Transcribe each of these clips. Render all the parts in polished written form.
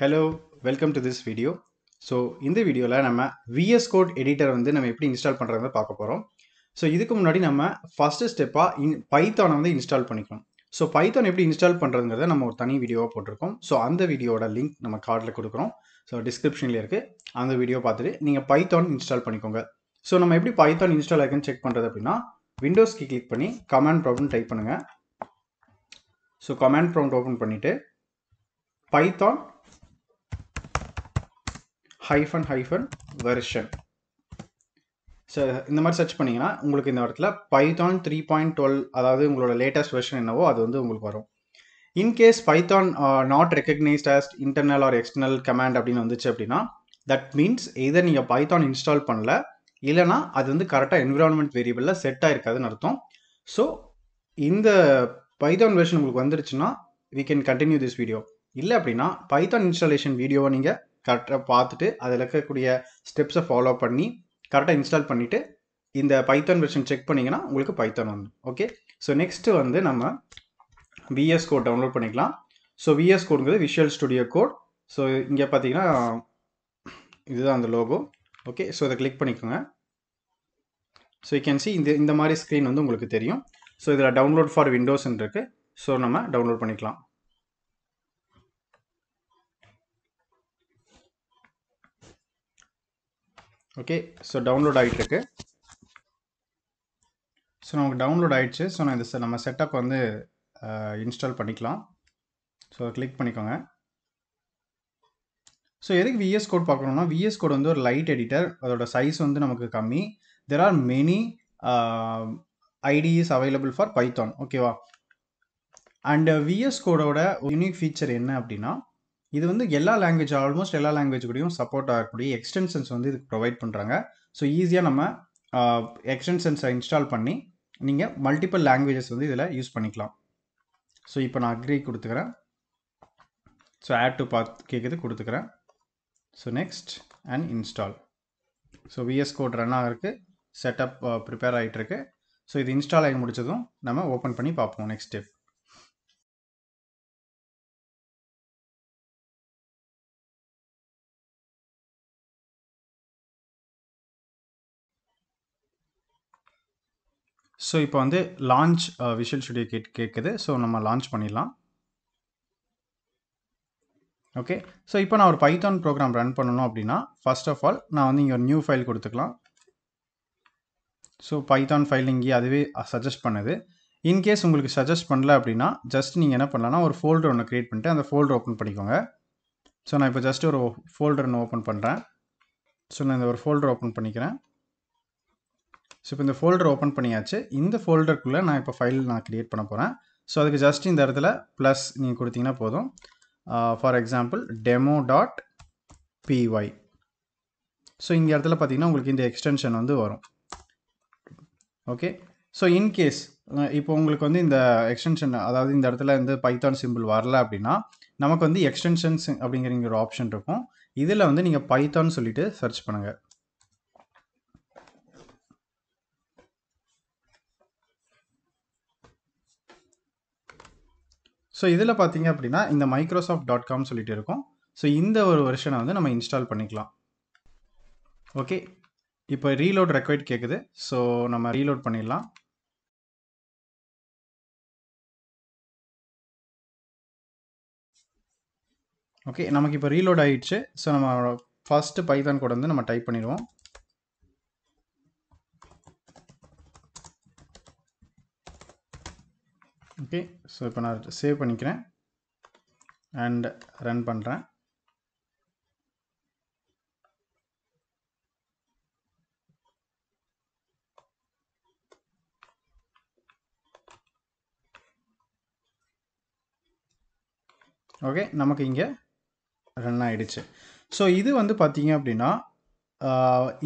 Hello, welcome to this video. So இந்த வீடியோல நம்ம VS Code editor வந்து நம்ம எப்படி இன்ஸ்டால் பண்றதுன்னு பார்க்க போறோம். ஸோ இதுக்கு முன்னாடி நம்ம ஃபர்ஸ்ட் ஸ்டெப்பா பைத்தானை வந்து இன்ஸ்டால் பண்ணிக்கணும். ஸோ பைத்தான் எப்படி இன்ஸ்டால் பண்ணுறதுங்கிறத நம்ம ஒரு தனி வீடியோவாக போட்டிருக்கோம். ஸோ அந்த வீடியோட லிங்க் நம்ம கார்டில் கொடுக்குறோம். ஸோ டிஸ்கிரிப்ஷனில் இருக்குது. அந்த வீடியோ பார்த்துட்டு நீங்கள் பைத்தான் இன்ஸ்டால் பண்ணிக்கோங்க. ஸோ நம்ம எப்படி பைத்தான் இன்ஸ்டால் ஆகிருக்குன்னு செக் பண்ணுறது அப்படின்னா விண்டோஸ்க்கு கிளிக் பண்ணி கமாண்ட் ப்ராம்ப்ட் டைப் பண்ணுங்கள். ஸோ கமாண்ட் ப்ராம்ப்ட் ஓப்பன் பண்ணிவிட்டு பைத்தான் -hyphen version. ஸோ இந்த மாதிரி சர்ச் பண்ணிங்கன்னா உங்களுக்கு இந்த இடத்துல பைத்தான் 3.12 அதாவது உங்களோட லேட்டஸ்ட் வெர்ஷன் என்னவோ அது வந்து உங்களுக்கு வரும். In case Python not recognised as internal or external command அப்படின்னு வந்துச்சு அப்படின்னா தட் மீன்ஸ் எதை நீங்கள் பைத்தான் இன்ஸ்டால் பண்ணல, இல்லைனா அது வந்து கரெக்டாக என்விரான்மெண்ட் வேரியபிளில் செட் ஆகிருக்காதுன்னு அர்த்தம். ஸோ இந்த பைத்தான் வெர்ஷன் உங்களுக்கு வந்துருச்சுன்னா we can continue this video. இல்லை அப்படின்னா பைத்தான் இன்ஸ்டாலேஷன் வீடியோவை நீங்கள் கரெக்டாக பார்த்துட்டு அதில் இருக்கக்கூடிய ஸ்டெப்ஸை ஃபாலோ பண்ணி கரெக்டாக இன்ஸ்டால் பண்ணிவிட்டு இந்த பைத்தான் வெர்ஷன் செக் பண்ணிங்கன்னா உங்களுக்கு பைத்தான் வந்து ஓகே. ஸோ நெக்ஸ்ட்டு வந்து நம்ம VS Code டவுன்லோட் பண்ணிக்கலாம். ஸோ VS Codeங்கிறது விஷுவல் ஸ்டுடியோ கோட். ஸோ இங்கே பார்த்தீங்கன்னா இதுதான் அந்த லோகோ. ஓகே, ஸோ இதை கிளிக் பண்ணிக்கோங்க. ஸோ யூ கேன் சி இந்த மாதிரி ஸ்க்ரீன் வந்து உங்களுக்கு தெரியும். ஸோ இதில் டவுன்லோட் ஃபார் விண்டோஸ்ன்னு இருக்குது. ஸோ நம்ம டவுன்லோட் பண்ணிக்கலாம். ஓகே, ஸோ டவுன்லோட் ஆகிட்டுருக்கு. ஸோ நமக்கு டவுன்லோட் ஆகிடுச்சு. ஸோ நான் இந்த நம்ம செட்டப் வந்து இன்ஸ்டால் பண்ணிக்கலாம். ஸோ கிளிக் பண்ணிக்கோங்க. ஸோ எதுக்கு VS Code பார்க்கணும்னா VS Code வந்து ஒரு லைட் எடிட்டர், அதோட சைஸ் வந்து நமக்கு கம்மி. There are many IDEs available for Python. ஓகேவா? அண்ட் VS Codeோட யூனிக் ஃபீச்சர் என்ன அப்படின்னா இது வந்து எல்லா லாங்குவேஜ் ஆல்மோஸ்ட் எல்லா லாங்குவேஜ் கூடயும் சப்போர்ட் ஆகக்கூடிய எக்ஸ்டென்ஷன்ஸ் வந்து இதுக்கு ப்ரொவைட் பண்ணுறாங்க. ஸோ ஈஸியாக நம்ம எக்ஸ்டென்ஷன்ஸை இன்ஸ்டால் பண்ணி நீங்கள் மல்டிபிள் லாங்குவேஜஸ் வந்து இதில் யூஸ் பண்ணிக்கலாம். ஸோ இப்போ நான் அக்ரி கொடுத்துக்கிறேன். ஸோ ஆட் டு பாத் கேட்குது, கொடுத்துக்கிறேன். So next and install. So VS Code run ஆகிருக்கு, செட்டப் ப்ரிப்பேர் ஆகிட்டுருக்கு. ஸோ இது இன்ஸ்டால் ஆகி முடிச்சதும் நம்ம ஓப்பன் பண்ணி பார்ப்போம் நெக்ஸ்ட் ஸ்டெப். ஸோ இப்போ வந்து லான்ச் விஷுவல் ஸ்டுடியோ கேட்குது. ஸோ நம்ம லான்ச் பண்ணிடலாம். ஓகே, ஸோ இப்போ நான் ஒரு பைத்தான் ப்ரோக்ராம் ரன் பண்ணணும் அப்படின்னா ஃபர்ஸ்ட் ஆஃப் ஆல் நான் வந்து இங்கே ஒரு நியூ ஃபைல் கொடுத்துக்கலாம். ஸோ பைத்தான் ஃபைல் இங்கே அதுவே சஜஸ்ட் பண்ணுது. இன்கேஸ் உங்களுக்கு சஜஸ்ட் பண்ணல அப்படின்னா ஜஸ்ட் நீங்கள் என்ன பண்ணலாம்னா ஒரு ஃபோல்டர் ஒன்று க்ரியேட் பண்ணிட்டு அந்த ஃபோல்டர் ஓப்பன் பண்ணிக்கோங்க. ஸோ நான் இப்போ ஜஸ்ட் ஒரு ஃபோல்டர் ஒன்று ஓப்பன் பண்ணுறேன். ஸோ நான் இந்த ஒரு ஃபோல்டர் ஓப்பன் பண்ணிக்கிறேன். ஸோ இப்போ இந்த ஃபோல்டர் ஓப்பன் பண்ணியாச்சு. இந்த ஃபோல்டருக்குள்ளே நான் இப்போ ஃபைல் நான் க்ரியேட் பண்ண போகிறேன். ஸோ அதுக்கு ஜஸ்ட் இந்த இடத்துல ப்ளஸ் நீங்கள் கொடுத்தீங்கன்னா போதும். For example demo.py. ஸோ இந்த இடத்துல பார்த்தீங்கன்னா உங்களுக்கு இந்த எக்ஸ்டென்ஷன் வந்து வரும். ஓகே, ஸோ இன்கேஸ் இப்போ உங்களுக்கு வந்து இந்த எக்ஸ்டென்ஷன் அதாவது இந்த இடத்துல இந்த பைத்தான் சிம்பிள் வரல அப்படின்னா நமக்கு வந்து எக்ஸ்டென்ஷன்ஸ் அப்படிங்கிற ஒரு ஆப்ஷன் இருக்கும். இதில் வந்து நீங்கள் பைத்தான் சொல்லிட்டு சர்ச் பண்ணுங்கள். ஸோ இதில் பார்த்தீங்க அப்படின்னா இந்த microsoft.com சொல்லிட்டு இருக்கும். ஸோ இந்த ஒரு வெர்ஷனை வந்து நம்ம இன்ஸ்டால் பண்ணிக்கலாம். ஓகே, இப்போ ரீலோட் ரெக்வைர்ட் கேட்குது. ஸோ நம்ம ரீலோட் பண்ணிடலாம். ஓகே, நமக்கு இப்போ ரீலோட் ஆகிடுச்சு. ஸோ நம்ம ஃபஸ்ட்டு பைத்தான் கோட் வந்து நம்ம டைப் பண்ணிடுவோம். ஓகே, ஸோ இப்போ நான் சேவ் பண்ணிக்கிறேன் அண்ட் ரன் பண்ணுறேன். ஓகே, நமக்கு இங்கே ரன் ஆகிடுச்சு. ஸோ இது வந்து பார்த்தீங்க அப்படின்னா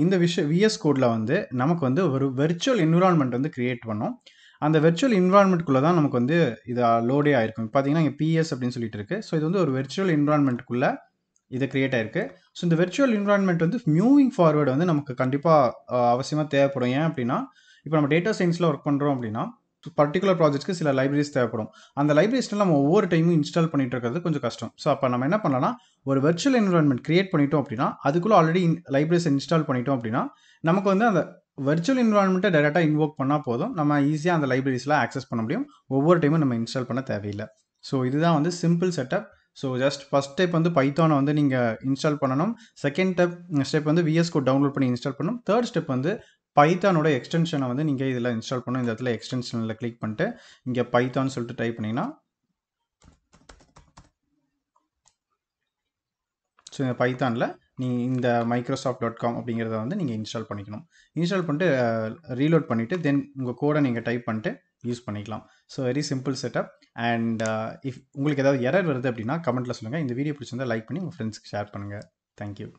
இந்த VS Codeல வந்து நமக்கு வந்து ஒரு வெர்ச்சுவல் என்விரான்மெண்ட் வந்து க்ரியேட் பண்ணோம். அந்த வெர்ச்சுவல் என்விரான்மெண்ட்குள்ளே தான் நமக்கு வந்து இது லோடே ஆகிருக்கும். பார்த்தீங்கன்னா இங்கே PS அப்படின்னு சொல்லிட்டு இருக்குது. ஸோ இது வந்து ஒரு வெர்ச்சுவல் என்விரான்மெண்ட்டுக்குள்ளே இது க்ரியேட் ஆகிருக்கு. ஸோ இந்த வெர்ச்சுவல் என்விரான்மெண்ட் வந்து மூவிங் ஃபார்வர்டு வந்து நமக்கு கண்டிப்பாக அவசியமாக தேவைப்படும். ஏன் அப்படின்னா இப்போ நம்ம டேட்டா சயின்ஸில் ஒர்க் பண்ணுறோம் அப்படின்னா பர்டிகுலர் ப்ராஜெக்ட்ஸ்க்கு சில லைப்ரரிஸ் தேவைப்படும். அந்த லைப்ரரிஸ்ல நம்ம ஒவ்வொரு டைமும் இன்ஸ்டால் பண்ணிட்டு இருக்கிறது கொஞ்சம் கஷ்டம். ஸோ அப்போ நம்ம என்ன பண்ணலாம்னா, ஒரு வெர்ச்சுவல் என்விரான்மெண்ட் கிரியேட் பண்ணிட்டோம் அப்படின்னா, அதுக்குள்ள ஆல்ரெடி லைப்ரரிஸ் இன்ஸ்டால் பண்ணிட்டோம் அப்படின்னா, நமக்கு வந்து அந்த வெர்ச்சுவல் என்விரான்மெண்ட்டை டைரெக்டாக இன்வோக் பண்ணால் போதும். நம்ம ஈஸியாக அந்த லைப்ரரிஸ்லாம் ஆக்சஸ் பண்ண முடியும். ஒவ்வொரு டைமும் நம்ம இன்ஸ்டால் பண்ண தேவையில்லை. ஸோ இதுதான் வந்து simple setup. So just first step வந்து பைத்தானை வந்து நீங்கள் இன்ஸ்டால் பண்ணணும். செகண்ட் ஸ்டெப் வந்து VS Code டவுன்லோட் பண்ணி இன்ஸ்டால் பண்ணணும். தேர்ட் ஸ்டெப் வந்து பைத்தானோட எக்ஸ்டென்ஷனை வந்து நீங்கள் இதில் இன்ஸ்டால் பண்ணணும். இந்த இடத்துல எக்ஸ்டென்ஷனில் கிளிக் பண்ணிட்டு இங்கே பைத்தான் சொல்லிட்டு டைப் பண்ணிங்கன்னா, ஸோ இந்த பைத்தானில் இந்த microsoft.com அப்படிங்கிறத வந்து நீங்கள் இன்ஸ்டால் பண்ணிக்கணும். இன்ஸ்டால் பண்ணிட்டு ரீலோட் பண்ணிவிட்டு தென் உங்கள் கோடை நீங்கள் டைப் பண்ணிட்டு யூஸ் பண்ணிக்கலாம். So very simple setup. And if உங்களுக்கு ஏதாவது எரர் வருது அப்படின்னா கமெண்ட்டில் சொல்லுங்கள். இந்த வீடியோ பிடிச்சிருந்தா லைக் பண்ணி உங்கள் ஃப்ரெண்ட்ஸ்க்கு ஷேர் பண்ணுங்கள். தேங்க்யூ.